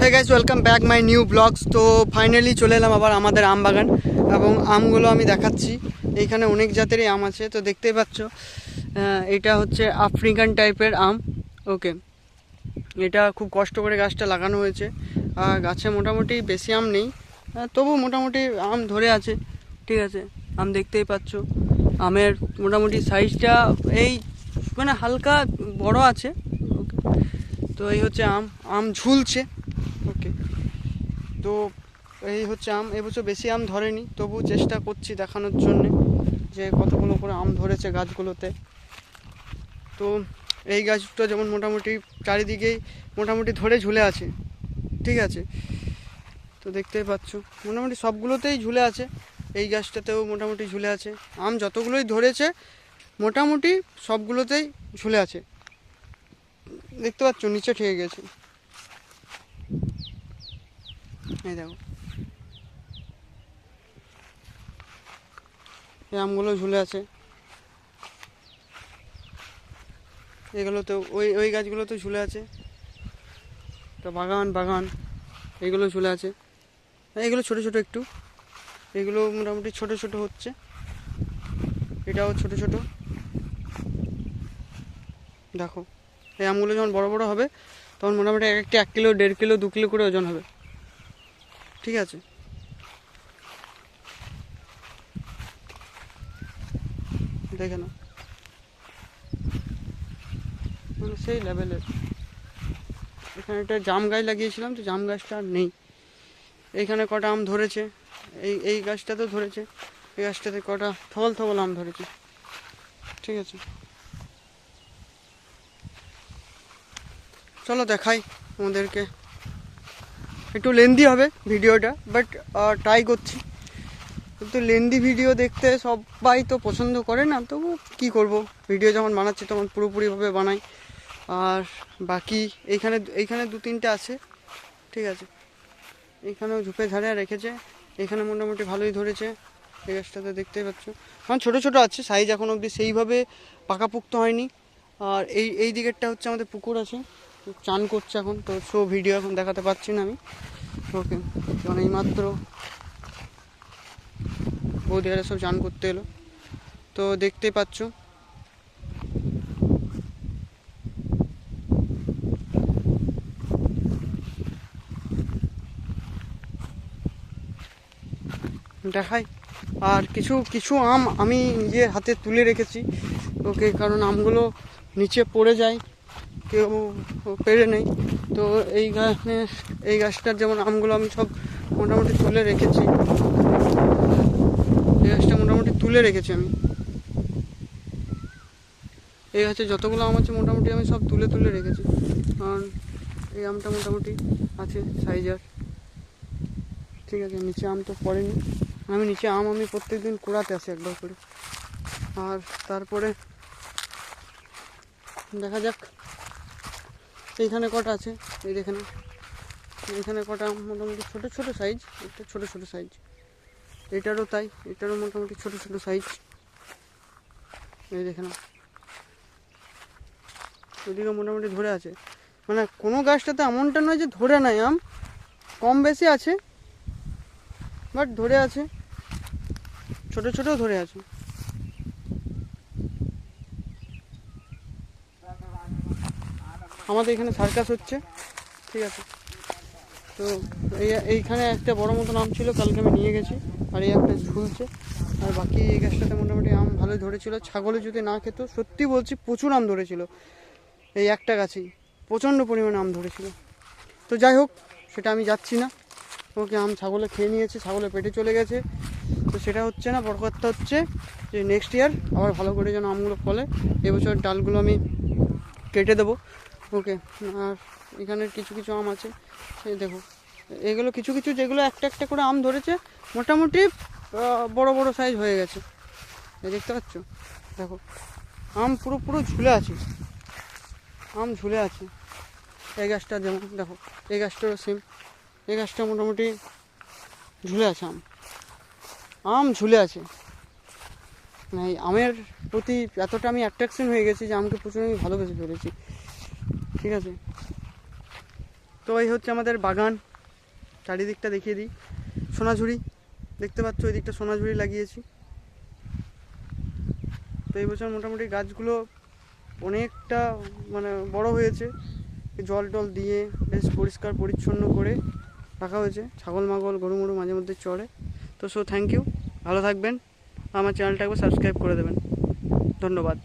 Hey guys, welcome back my new vlogs. তো finally চলে এলাম আবার আমাদের আম বাগান, এবং আমগুলো আমি দেখাচ্ছি। এইখানে অনেক জাতেরই আম আছে, তো দেখতেই পাচ্ছ। এটা হচ্ছে আফ্রিকান টাইপের আম। ওকে, এটা খুব কষ্ট করে গাছটা লাগানো হয়েছে। গাছে মোটামুটি বেশি আম নেই, তবু মোটামুটি আম ধরে আছে। ঠিক আছে, আম দেখতেই পাচ্ছ। আমের মোটামুটি সাইজটা এই মানে হালকা বড় আছে। ওকে, তো এই হচ্ছে আম। আম ঝুলছে। ওকে, তো এই হচ্ছে আম। এবছর বেশি আম ধরেনি, তবু চেষ্টা করছি দেখানোর জন্যে যে কতগুলো করে আম ধরেছে গাছগুলোতে। তো এই গাছটা যেমন মোটামুটি চারিদিকেই মোটামুটি ধরে ঝুলে আছে। ঠিক আছে, তো দেখতেই পাচ্ছ মোটামুটি সবগুলোতেই ঝুলে আছে। এই গাছটাতেও মোটামুটি ঝুলে আছে। আম যতগুলোই ধরেছে মোটামুটি সবগুলোতেই ঝুলে আছে। দেখতে পাচ্ছ নিচে ঠেকে গেছে। এই দেখো, এই আমগুলো ঝুলে আছে। এগুলোতেও ওই ওই গাছগুলোতেও ঝুলে আছে। তো বাগান এগুলো ঝুলে আছে। এগুলো ছোট ছোট একটু, এগুলো মোটামুটি ছোট ছোট হচ্ছে। এটাও ছোট ছোট। দেখো, এই আমগুলো যখন বড় বড় হবে তখন মোটামুটি এক একটা 1 কিলো 1.5 কিলো 2 কিলো করে ওজন হবে। ঠিক আছে, দেখে নাও, মানে সেই লেভেলের। এখানে একটা জাম গাছ লাগিয়েছিলাম, তো জাম গাছটা আর নেই। এইখানে কটা আম ধরেছে, এই গাছটাতেও ধরেছে। এই গাছটাতে কটা থবল আম ধরেছে। ঠিক আছে, চলো দেখাই আমাদেরকে। একটু লেন্দি হবে ভিডিওটা, বাট ট্রাই করছি। কিন্তু লেন্দি ভিডিও দেখতে সবাই তো পছন্দ করে না, তবু কি করব, ভিডিও যখন বানাচ্ছি তখন পুরোপুরিভাবে বানাই। আর বাকি এইখানে 2-3টে আছে। ঠিক আছে, এইখানেও ঝুপে ঝাড়ে রেখেছে। এখানে মোটামুটি ভালোই ধরেছে। এই গাছটাতে দেখতেই পাচ্ছ, এখন ছোটো ছোটো আছে, সাইজ এখন অবধি সেইভাবে পাকাপুক্ত হয়নি। আর এই দিকেরটা হচ্ছে আমাদের পুকুর আছে, চান করছে এখন, তো ভিডিও এখন দেখাতে পারছি না আমি। ওকে, কারণ এইমাত্র বৌদিরা সব চান করতে এলো, তো দেখতেই পাচ্ছ। দেখাই। আর কিছু আম আমি নিজের হাতে তুলে রেখেছি। ওকে, কারণ আমগুলো নিচে পড়ে যায়, কেউ পেরে নেই। তো এই গাছটার যেমন আমগুলো আমি সব মোটামুটি তুলে রেখেছি। এই গাছটা মোটামুটি তুলে রেখেছি আমি। এই গাছে যতগুলো আম আছে মোটামুটি আমি সব তুলে রেখেছি, কারণ এই আমটা মোটামুটি আছে সাইজার। ঠিক আছে, নিচে আম তো পড়েনি। নিচে আম আমি প্রত্যেক দিন কুড়াতে আসি একবার করে। আর তারপরে দেখা যাক এইখানে কটা আছে। এই দেখে না, এইখানে কটা মোটামুটি ছোট ছোট সাইজ, একটা ছোট ছোট সাইজ। এটারও তাই, এটারও মোটামুটি ছোট ছোট সাইজ। এই দেখে না, ওইদিকে মোটামুটি ধরে আছে। মানে কোনো গাছটাতে এমনটা নয় যে ধরে নাই, আম কম বেশি আছে, বাট ধরে আছে, ছোট ছোট ধরে আছে। আমাদের এখানে সার্কাস হচ্ছে। ঠিক আছে, তো এইখানে একটা বড় মতন আম ছিল, কালকে আমি নিয়ে গেছি। আর এই একটা ঝুলছে। আর বাকি এই গাছটাতে মোটামুটি আম ভালোই ধরেছিল। ছাগলে যদি না খেত, সত্যি বলছি প্রচুর আম ধরেছিল এই একটা গাছেই, প্রচণ্ড পরিমাণে আম ধরেছিল। তো যাই হোক, সেটা আমি যাচ্ছি না। ওকে, আম ছাগলে খেয়ে নিয়েছে, ছাগলে পেটে চলে গেছে, তো সেটা হচ্ছে না। বড় কথা হচ্ছে যে নেক্সট ইয়ার আবার ভালো করে যেন আমগুলো ফলে। এবছর ডালগুলো আমি কেটে দেবো। ওকে, আর এখানের কিছু আম আছে, এই দেখো, এগুলো কিছু যেগুলো একটা একটা করে আম ধরেছে, মোটামুটি বড় সাইজ হয়ে গেছে। দেখতে পাচ্ছ, দেখো আম পুরো ঝুলে আছে, আম ঝুলে আছে। এই গাছটা যেমন দেখো, এই গাছটারও সেম। এই গাছটা মোটামুটি ঝুলে আছে, আম ঝুলে আছে। মানে আমের প্রতি এতটা আমি অ্যাট্রাকশন হয়ে গেছি যে আমকে প্রচুর আমি ভালোবেসে ফেলেছি। ঠিক আছে, তো এই হচ্ছে আমাদের বাগান, চারিদিকটা দেখিয়ে দিই। সোনাঝুরি দেখতে পাচ্ছ, ওই দিকটা সোনাঝুরি লাগিয়েছি। তো এই বছর মোটামুটি গাছগুলো অনেকটা মানে বড় হয়েছে, জল টল দিয়ে বেশ পরিষ্কার পরিচ্ছন্ন করে রাখা হয়েছে। ছাগল মাগল গরু মরু মাঝে মধ্যে চড়ে। তো থ্যাংক ইউ, ভালো থাকবেন, আমার চ্যানেলটা একবার সাবস্ক্রাইব করে দেবেন। ধন্যবাদ।